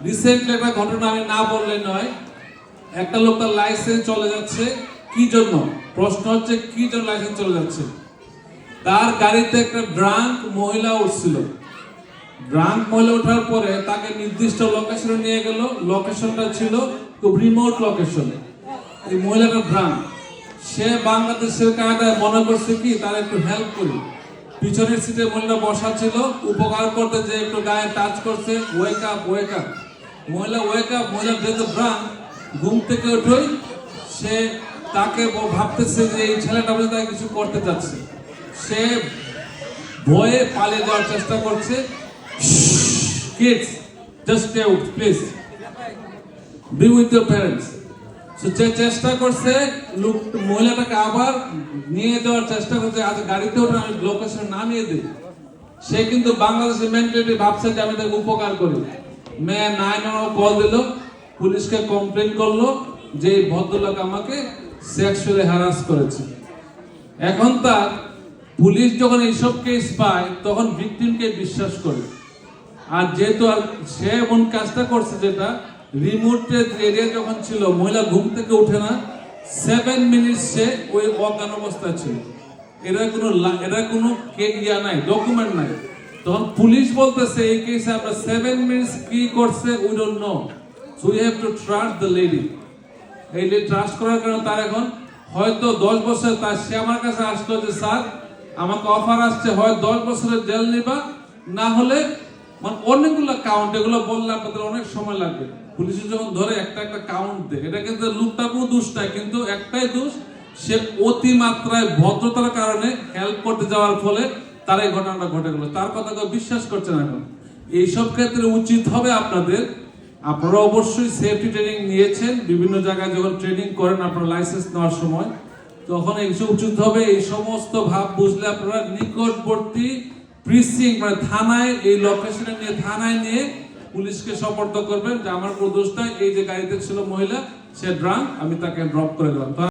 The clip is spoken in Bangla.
রিসেন্টলি একটা ঘটনা আমি না বললে নয়, একটা লোক তার লাইসেন্স চলে যাচ্ছে। কি জন্য? প্রশ্ন হচ্ছে কি জন্য লাইসেন্স চলে যাচ্ছে? তার গাড়িতে একটা ড্রাঙ্ক মহিলা উঠছিল। ড্রাঙ্ক মহিলা ওঠার পরে তাকে নির্দিষ্ট লোকেশনে নিয়ে গেল। লোকেশনটা ছিল খুব রিমোট লোকেশনে। এই মহিলাটা ড্রাঙ্ক, সে বাংলাদেশের কায়দায় মনে করছে কি তার একটু হেল্প করি। পিছনের সিটে মহিলা বসা ছিল, উপকার করতে যে একটু গায়ে টাচ করছে, ওয়েক আপ ওয়েক আপ। মহিলা ওয়েক আপ, মহিলা যেহেতু ড্রাঙ্ক, ঘুম থেকে উঠোই সে তাকে ভাবতেছে যে এই ছেলেটা বলে তাকে কিছু করতে চাচ্ছে। সে ভয়ে পালিয়ে যাওয়ার চেষ্টা করছে। Kids, just stay out please, be with your parents. সে চেষ্টা করছে, লোক মহিলাটাকে আবার নিয়ে যাওয়ার চেষ্টা করছে। আজ গাড়িতে ওঠে, আমি লোকেশন নামিয়ে দিই। সে কিন্তু বাংলাদেশের মেন্টালিটি ভাবছে যে আমি তাকে উপকার করি। মেয়ে 911 কল দিল, পুলিশকে কমপ্লেন করলো যে এই ভদ্রলোক আমাকে সেক্সুয়ালি হ্যারাস করেছে। এখন তার পুলিশ যখন এইসব কেস পায় তখন ভিকটিমকে বিশ্বাস করে। আর যেহেতু আর সে এমন কাজটা করছে যেটা রিমোট এরিয়া যখন ছিল, মহিলা ঘুম থেকে উঠে না, 7 মিনিট সে ওই অজ্ঞান অবস্থায় ছিল। এরা কোনো ইয়া নাই, ডকুমেন্ট নাই। তখন পুলিশ বলতেছে এই কেসে আমরা 7 মিনিটস কি করছে we don't know, so we have to trust the lady. এই ট্রাস্ট করার কারণে তার এখন হয়তো 10 বছর, তার সে আমার কাছে আসলো যে স্যার আমাকে অফার আসছে, হয় 10 বছরের জেল নিবা, না হলে মানে অনেকগুলো কাউন্ট, এগুলো বললে আপনাদের অনেক সময় লাগবে। পুলিশ যখন ধরে একটা একটা কাউন্ট দেয়, এটা কিন্তু লোকটা কোনো দোষ নাই, কিন্তু একটাই দোষ, সে অতিমাত্রায় ভদ্রতার কারণে হেল্প করতে যাওয়ার ফলে তার এই ঘটনাটা ঘটে গেল। তার কথা কেউ বিশ্বাস করছে না। এখন এইসব ক্ষেত্রে উচিত হবে আপনাদের, আপনারা অবশ্যই সেফটি ট্রেনিং নিয়েছেন, বিভিন্ন জায়গায় যখন ট্রেনিং করেন আপনারা লাইসেন্স নেওয়ার সময়, তখন এইসব উচিত হবে এই সমস্ত ভাব বুঝলে আপনারা নিকটবর্তী প্রিসিং মানে থানায়, এই লোকেশনে নিয়ে থানায় নিয়ে পুলিশকে সোপর্দ করবেন যে আমার কোনো দোষ নাই, এই যে গাড়িতে ছিল মহিলা সে ড্রাঙ্ক, আমি তাকে ড্রপ করে দিলাম।